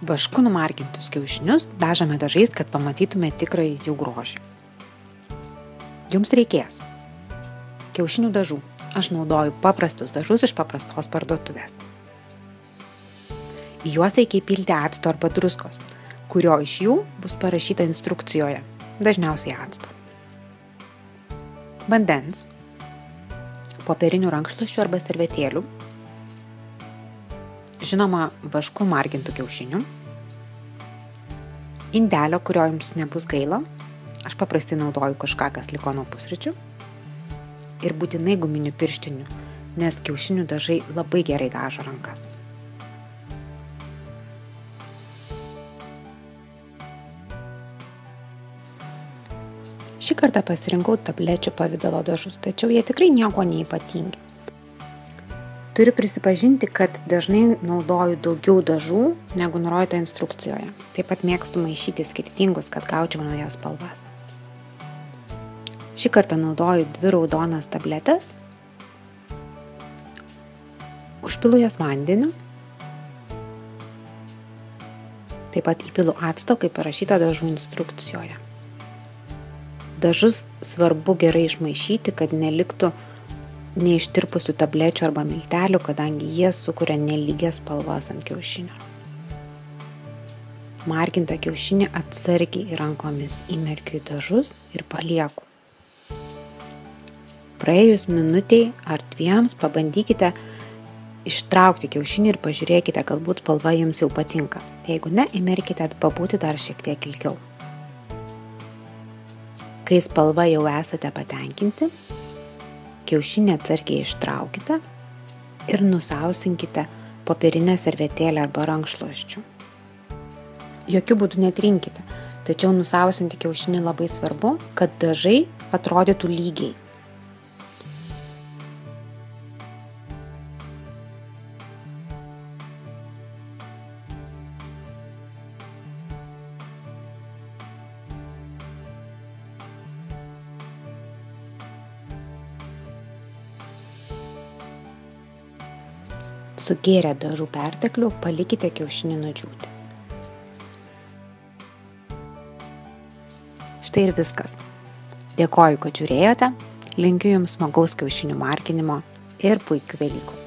Vašku numargintus kiaušinius dažome dažais, kad pamatytume tikrąjį jų grožį. Jums reikės kiaušinių dažų. Aš naudoju paprastus dažus iš paprastos parduotuvės. Į juos reikia įpilti acto arba druskos, kurio iš jų bus parašyta instrukcijoje, dažniausiai acto. Vandens, popierinių rankšluosčių arba servetėlių, žinoma, vašku margintų kiaušinių, indelio, kurio jums nebus gaila, aš paprastai naudoju kažką, kas liko nuo pusryčių, ir būtinai guminių pirštinių, nes kiaušinių dažai labai gerai dažo rankas. Šį kartą pasirinkau tablečių pavidalo dažus, tačiau jie tikrai nieko neypatingi. Turiu prisipažinti, kad dažnai naudoju daugiau dažų, negu nurodyta instrukcijoje. Taip pat mėgstu maišyti skirtingus, kad gaučiau naujas spalvas. Šį kartą naudoju 2 raudonas tabletės, užpilu jas vandeniu, taip pat įpilu acto, kaip parašyta dažų instrukcijoje. Dažus svarbu gerai išmaišyti, kad neliktų neištirpusių tablečių arba miltelių, kadangi jie sukuria nelygias spalvas ant kiaušinio. Margintą kiaušinį atsargiai rankomis įmerkiu į dažus ir palieku. Praėjus minutei ar 2 pabandykite ištraukti kiaušinį ir pažiūrėkite, galbūt spalva jums jau patinka. Jeigu ne, įmerkite pabūti dar šiek tiek ilgiau. Kai spalva jau esate patenkinti, kiaušinį atsargiai ištraukite ir nusausinkite popierinę servetėlę arba rankšluosčiu. Jokiu būdu netrinkite, tačiau nusausinti kiaušinį labai svarbu, kad dažai atrodytų lygiai. Sugėrę dažų perteklių, palikite kiaušinį nudžiūti. Štai ir viskas. Dėkoju, kad žiūrėjote, linkiu jums smagaus kiaušinių marginimo ir puikių Velykų.